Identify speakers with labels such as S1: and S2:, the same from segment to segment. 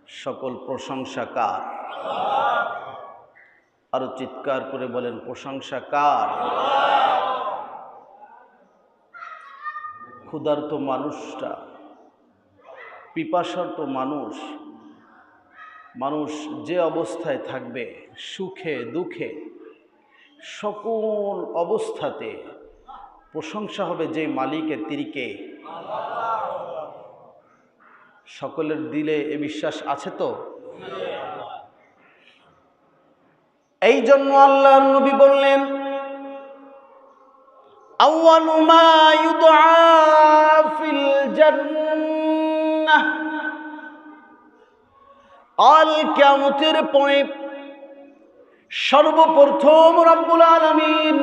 S1: সকল প্রশংসা কার? আরো চিৎকার করে বলেন প্রশংসা কার? ক্ষুধার্ত মানুষটা, পিপাসার্ত মানুষ যে অবস্থায় থাকবে, সুখে দুঃখে সকল অবস্থাতে প্রশংসা হবে যে মালিকের, তিনি কে? সকলের দিলে এ বিশ্বাস আছে তো? এই জন্য আল্লাহর নবী বললেন, আউয়ালু মা ইউদআ ফিল জান্নাহ, কাল কিয়ামতের পরে সর্বপ্রথম রব্বুল আলামিন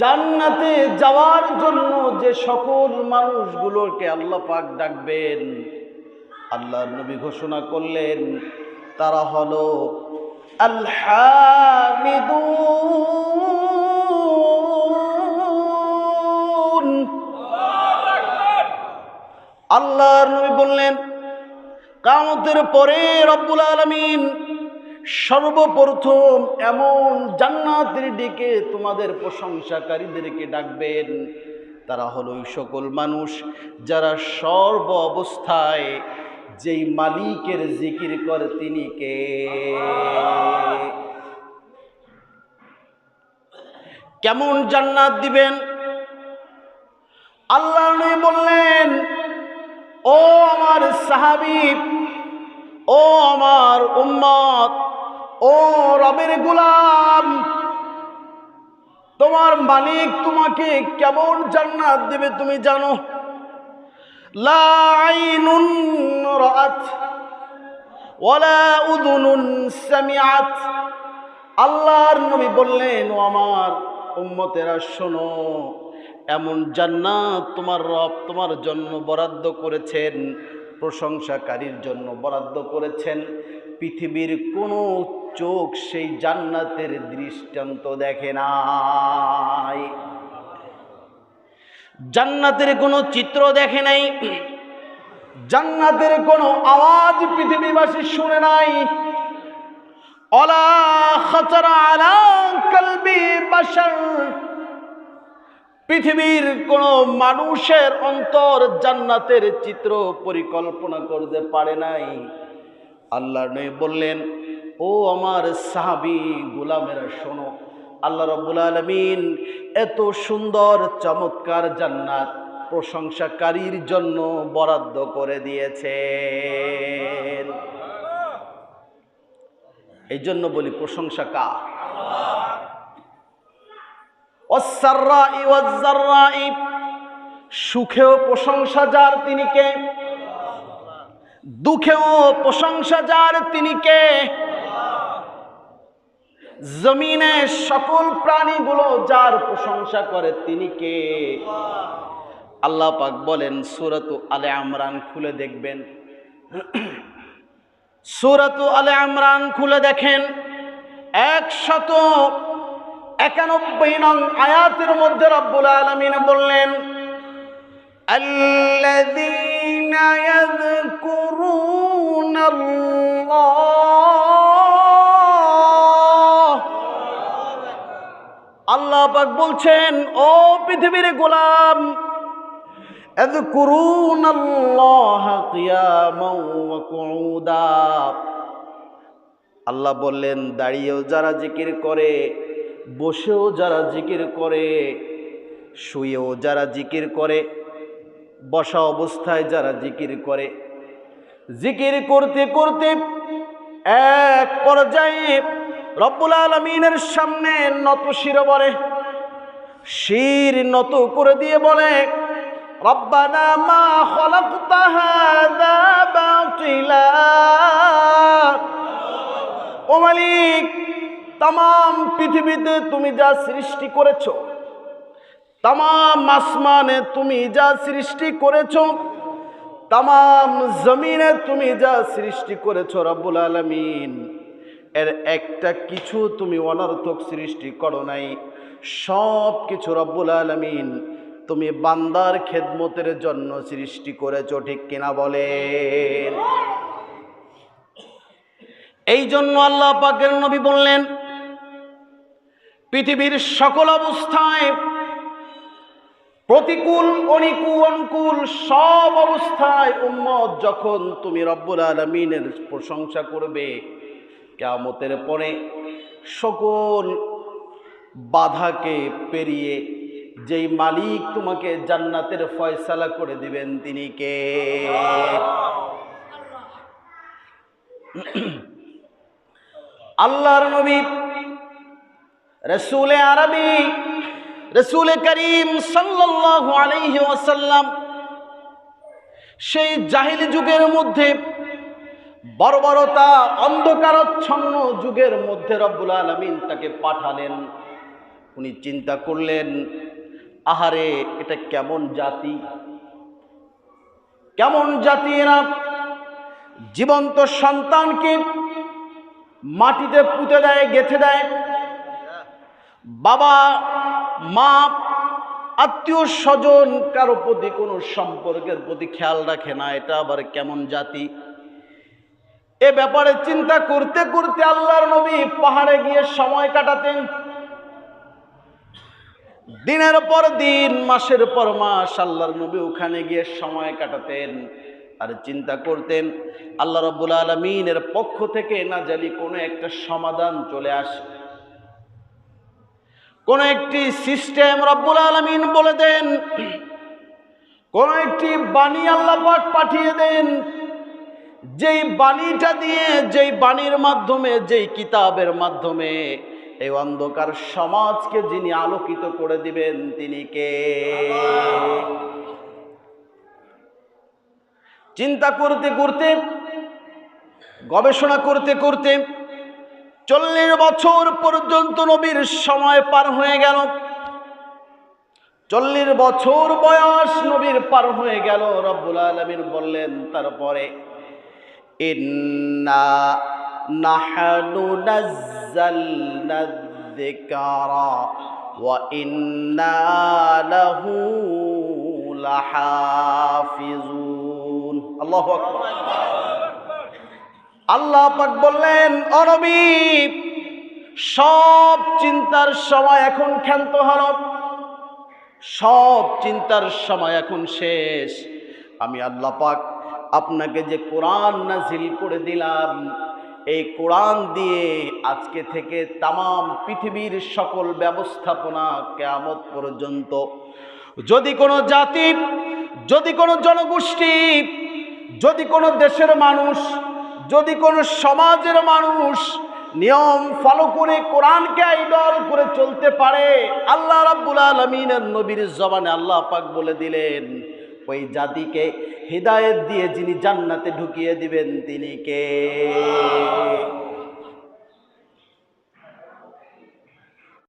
S1: জান্নাতে যাওয়ার জন্য যে সকল মানুষগুলোকে আল্লাহ পাক ডাকবেন, আল্লাহর নবী ঘোষণা করলেন তারা হলো আল হামিদুন। আল্লাহর নবী বললেন কিয়ামতের পরে রব্বুল আলামিন সর্বপ্রথম এমন জান্নাতের দিকে তোমাদের প্রশংসাকারীদেরকে ডাকবেন, তারা হলো ওই সকল মানুষ যারা সর্ব অবস্থায় যেই মালিকের জিকির করে, তিনি কে? কেমন জান্নাত দিবেন? আল্লাহ নবী বললেন, ও আমার সাহাবী, ও আমার উম্মত, ও রবের গোলাম, তোমার মালিক তোমাকে কেমন জান্নাত দেবে তুমি জানো? লা আইনুন রাআত ওয়ালা উযুনুন সামিআত। আল্লাহর নবী বললেন, ও আমার উম্মতেরা শোনো, এমন জান্নাত তোমার রব তোমার জন্য বরাদ্দ করেছেন, প্রশংসাকারীর জন্য বরাদ্দ করেছেন। পৃথিবীর কোনো চোখ সেই জান্নাতের দৃষ্টান্ত দেখে নাই, জান্নাতের কোনো চিত্র দেখে নাই, জান্নাতের কোনো আওয়াজ পৃথিবীবাসী শুনে নাই। ওয়ালা খাতারা আলা কলবি বাশার, পৃথিবীর কোন মানুষের অন্তর জান্নাতের চিত্র পরিকল্পনা করতে পারে নাই। আল্লাহ নবী বললেন, ও আমার সাহাবী গোলামেরা শোনো, আল্লাহ রাব্বুল আলামিন এত সুন্দর চমৎকার জান্নাত প্রশংসাকারীর জন্য বরাদ্দ করে দিয়েছেন। এই জন্য বলি প্রশংসা কার? ওয়াস-সাররাই ওয়াজ-জাররাই, সুখেও প্রশংসা যার তিনি কে, দুঃখেও প্রশংসা যার তিনি কে। জমিনে সকল প্রাণীগুলো যার প্রশংসা করে তিনি কে? আল্লাহ পাক বলেন, সূরাতু আলে ইমরান খুলে দেখবেন, সূরাতু আলে ইমরান খুলে দেখেন 191 নং আয়াতের মধ্যে রব্বুল আলামিন বললেন, আল্লাযীনা ইয়াযকুরুনাল্লাহ। আল্লাহ পাক বলছেন, ও পৃথিবীর গোলাম, ইয়াযকুরুনাল্লাহা কিয়ামান ওয়া কুউদা। আল্লাহ বললেন, দাঁড়িয়েও যারা জিকির করে, বসেও যারা জিকির করে, শুয়েও যারা জিকির করে, বসা অবস্থায় যারা জিকির করে, জিকির করতে করতে এক পর্যায়ে রব্বুল আলামিনের সামনে নত শিরে বলে, শির নত করে দিয়ে বলে, রব্বানা মা খালাকতা হাযা বাতিলা। ও মালিক, তামাম পৃথিবীতে তুমি যা সৃষ্টি করেছো, তামাম আসমানে তুমি যা সৃষ্টি করেছো, তামাম জমিনে তুমি যা সৃষ্টি করেছো রব্বুল আলামিন, এর একটা কিছু তুমি অনর্থক সৃষ্টি করো নাই। সব কিছু রব্বুল আলামিন তুমি বান্দার খেদমতের জন্য সৃষ্টি করেছো, ঠিক কিনা বলেন? এই জন্য আল্লাহ পাকের নবী বললেন, পৃথিবীর সকল অবস্থায়, প্রতিকূল অনুকূল সব অবস্থায় উম্মত যখন তুমি রব্বুল আলামিনের প্রশংসা করবে, কিয়ামতের পরে সকল বাধাকে পেরিয়ে যেই মালিক তোমাকে জান্নাতের ফয়সালা করে দিবেন তিনি কে? আল্লাহর নবী রাসূলে আরবি রাসূলে করিম সাল্লাল্লাহু আলাইহি ওয়াসাল্লাম সেই জাহিলি যুগের মধ্যে, বর্বরতা অন্ধকারাচ্ছন্ন যুগের মধ্যে রব্বুল আলামিন তাকে পাঠালেন। উনি চিন্তা করলেন, আহারে এটা কেমন জাতি, কেমন জাতি এরা, জীবন্ত সন্তানকে মাটিতে পুঁতে দেয়, গেঁথে দেয়, বাবা মা আত্মীয় স্বজন কারো প্রতি কোনো সম্পর্কের প্রতি খেয়াল রাখে না, এটা আবার কেমন জাতি? এ ব্যাপারে চিন্তা করতে করতে আল্লাহর নবী পাহাড়ে গিয়ে সময় কাটাতেন। দিনের পর দিন, মাসের পর মাস আল্লাহর নবী ওখানে গিয়ে সময় কাটাতেন আর চিন্তা করতেন আল্লাহ রাব্বুল আলামিনের পক্ষ থেকে না জানি কোনো একটা সমাধান চলে আসে, কোন একটি সিস্টেম রব্বুল আলামিন বলে দেন, কোন একটি বাণী আল্লাহ পাক পাঠিয়ে দেন, যেই বাণীটা দিয়ে, যেই বাণীর মাধ্যমে, যেই কিতাবের মাধ্যমে এই অন্ধকার সমাজকে যিনি আলোকিত করে দিবেন তিনি কে? চিন্তা করতে করতে, গবেষণা করতে করতে 40 বছর পর্যন্ত নবীর সময় পার হয়ে গেল। 40 বছর বয়স নবীর পার হয়ে গেল। রব্বুল আলামিন বললেন তারপরে, ইন্না নাহনু নাযালনা যিকরা ওয়া ইন্না লাহু লাহাফিজুন। আল্লাহু আকবার। আল্লাহ পাক বললেন, ও নবী, সব চিন্তার সময় এখন ক্ষান্ত হল, সব চিন্তার সময় এখন শেষ। আমি আল্লাহ পাক আপনাকে যে কোরআন নাজিল করে দিলাম, এই কোরআন দিয়ে আজকে থেকে তামাম পৃথিবীর সকল ব্যবস্থাপনা কিয়ামত পর্যন্ত, যদি কোনো জাতি, যদি কোনো জনগোষ্ঠী, যদি কোনো দেশের মানুষ, যদি কোনো সমাজের মানুষ নিয়ম ফলো করে কোরআনকে আইডল করে চলতে পারে, আল্লাহ রাব্বুল আলামিনের নবীর জবানে আল্লাহ পাক বলে দিলেন, ওই জাতিকে হিদায়াত দিয়ে যিনি জান্নাতে ঢুকিয়ে দিবেন তিনি কে?